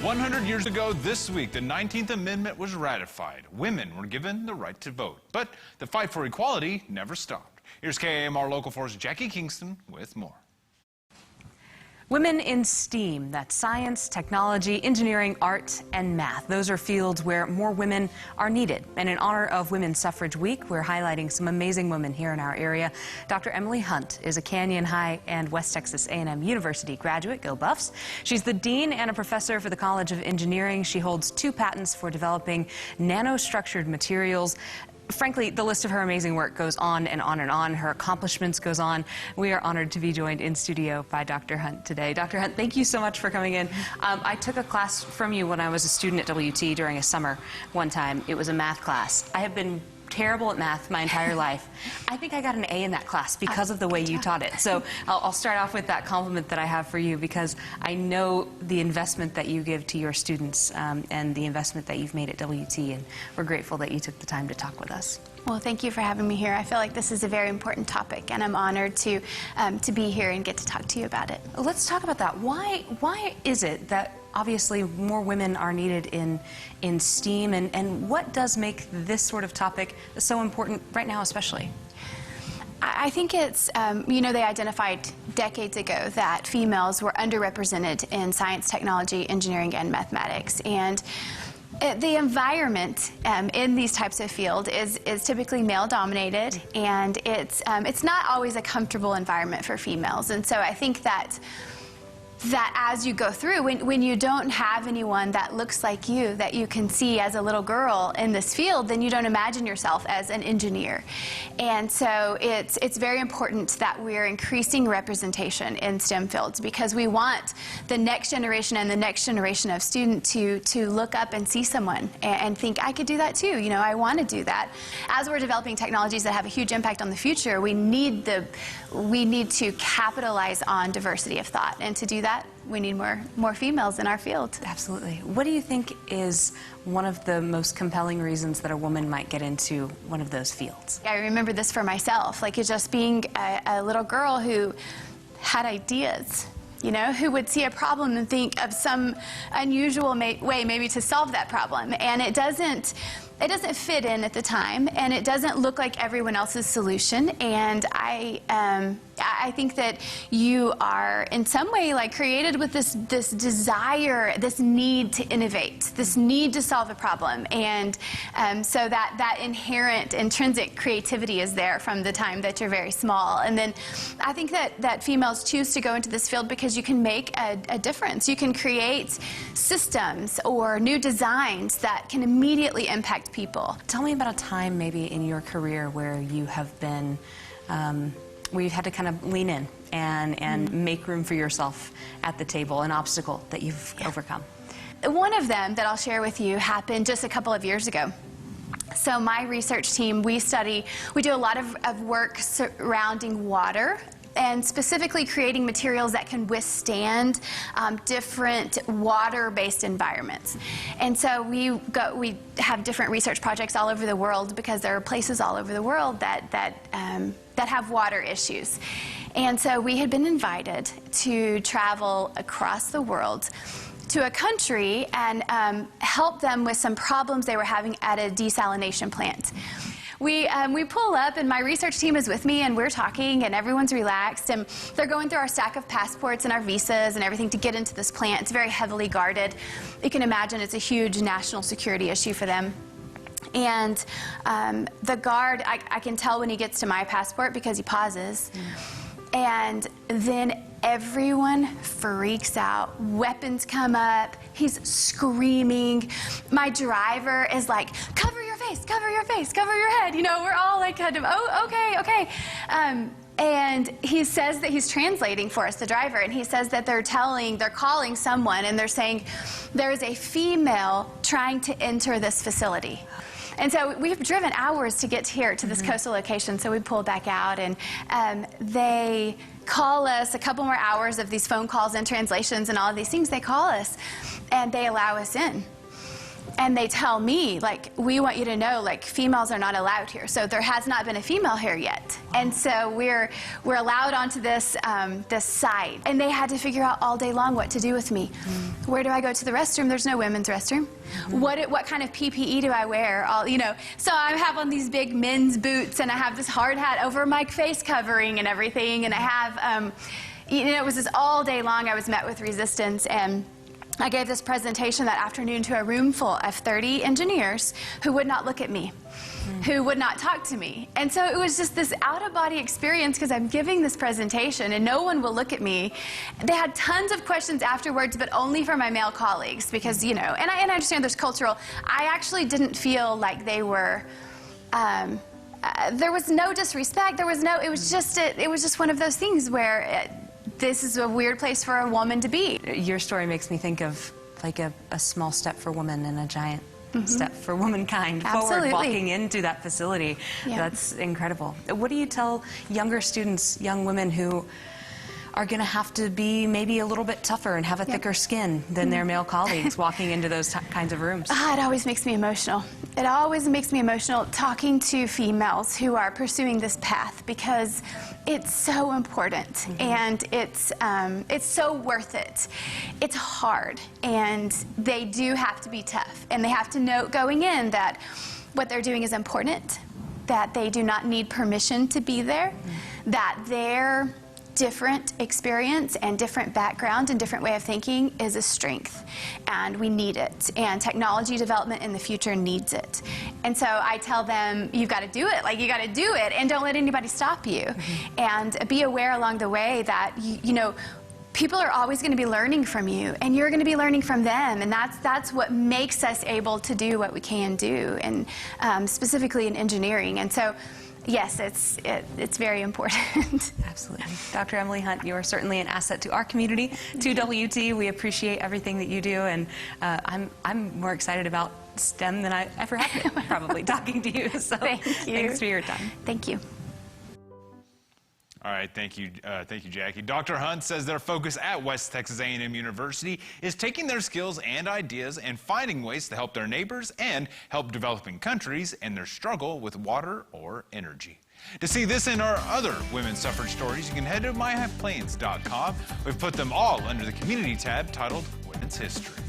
100 years ago this week, the 19th Amendment was ratified. Women were given the right to vote. But the fight for equality never stopped. Here's KAMR Local 4's Jackie Kingston with more. Women in STEAM, that's science, technology, engineering, art, and math. Those are fields where more women are needed. And in honor of Women's Suffrage Week, we're highlighting some amazing women here in our area. Dr. Emily Hunt is a Canyon High and West Texas A&M University graduate. Go Buffs. She's the dean and a professor for the College of Engineering. She holds 2 patents for developing nanostructured materials. Frankly, the list of her amazing work goes on and on and on. Her accomplishments goes on. We are honored to be joined in studio by Dr. Hunt today. Dr. Hunt, thank you so much for coming in. I took a class from you when I was a student at WT during a summer one time. It was a math class. I have been terrible at math my entire life. I think I got an A in that class because of the way you taught it. So I'll start off with that compliment that I have for you, because I know the investment that you give to your students and the investment that you've made at WT, and we're grateful that you took the time to talk with us. Well, thank you for having me here. I feel like this is a very important topic, and I'm honored to be here and get to talk to you about it. Let's talk about that. Why is it that obviously more women are needed in STEAM, and what does make this sort of topic so important right now especially? I think it's, you know, they identified decades ago that females were underrepresented in science, technology, engineering, and mathematics. And the environment in these types of fields is typically male-dominated, and it's not always a comfortable environment for females. And so I think that as you go through, when you don't have anyone that looks like you, that you can see as a little girl in this field, then you don't imagine yourself as an engineer. And so it's very important that we're increasing representation in STEM fields, because we want the next generation and the next generation of student to look up and see someone and think, I could do that too, you know, I want to do that. As we're developing technologies that have a huge impact on the future, we need to capitalize on diversity of thought, and to do that, we need more females in our field. Absolutely. What do you think is one of the most compelling reasons that a woman might get into one of those fields? I remember this for myself, like it's just being a little girl who had ideas, you know, who would see a problem and think of some unusual way maybe to solve that problem. And it doesn't fit in at the time, and it doesn't look like everyone else's solution. And I think that you are in some way like created with this desire, this need to innovate, this need to solve a problem. And so that inherent, intrinsic creativity is there from the time that you're very small. And then I think that females choose to go into this field because you can make a difference. You can create systems or new designs that can immediately impact people. Tell me about a time maybe in your career where you have been where you've had to kind of lean in and make room for yourself at the table, an obstacle that you've overcome. One of them that I'll share with you happened just a couple of years ago. So my research team, we do a lot of work surrounding water, and specifically creating materials that can withstand different water-based environments. And so we have different research projects all over the world, because there are places all over the world that have water issues. And so we had been invited to travel across the world to a country and help them with some problems they were having at a desalination plant. We pull up, and my research team is with me, and we're talking, and everyone's relaxed, and they're going through our stack of passports and our visas and everything to get into this plant. It's very heavily guarded. You can imagine it's a huge national security issue for them. And the guard, I can tell when he gets to my passport because he pauses. And then everyone freaks out. Weapons come up. He's screaming. My driver is like, cover your face, cover your face, cover your head. You know, we're all like kind of, oh, okay, okay. And he says that he's translating for us, the driver, and he says that they're calling someone, and they're saying there's a female trying to enter this facility. And so we've driven hours to get here to this coastal location, so we pulled back out, and they call us a couple more hours of these phone calls and translations and all of these things. They call us, and they allow us in. and they tell me, like, we want you to know, like, females are not allowed here. So there has not been a female here yet. And so we're allowed onto this this site. And they had to figure out all day long what to do with me. Where do I go to the restroom? There's no women's restroom. What kind of PPE do I wear? So I have on these big men's boots, and I have this hard hat over my face covering and everything. And I have, it was just all day long I was met with resistance. And I gave this presentation that afternoon to a room full of 30 engineers who would not look at me, who would not talk to me. And so it was just this out-of-body experience because I'm giving this presentation and no one will look at me. They had tons of questions afterwards, but only for my male colleagues because, and I understand there's cultural. I actually didn't feel like they were, there was no disrespect. It was just one of those things where this is a weird place for a woman to be. Your story makes me think of like a small step for women and a giant step for womankind forward, walking into that facility. Yeah. That's incredible. What do you tell younger students, young women who are going to have to be maybe a little bit tougher and have a thicker skin than their male colleagues walking into those kinds of rooms? It always makes me emotional. It always makes me emotional talking to females who are pursuing this path because it's so important and it's so worth it. It's hard and they do have to be tough and they have to know going in that what they're doing is important, that they do not need permission to be there, that their different experience and different background and different way of thinking is a strength and we need it, and technology development in the future needs it. And so I tell them, you've got to do it, like you got to do it and don't let anybody stop you. And be aware along the way that people are always going to be learning from you and you're going to be learning from them, and that's what makes us able to do what we can do, and specifically in engineering. And so yes, it's very important. Absolutely. Dr. Emily Hunt, you are certainly an asset to our community, to WT. We appreciate everything that you do, and I'm more excited about STEM than I ever have been, probably, talking to you. So thank you. Thanks for your time. Thank you. All right, thank you, Jackie. Dr. Hunt says their focus at West Texas A&M University is taking their skills and ideas and finding ways to help their neighbors and help developing countries in their struggle with water or energy. To see this and our other women's suffrage stories, you can head to myplains.com. We've put them all under the community tab titled Women's History.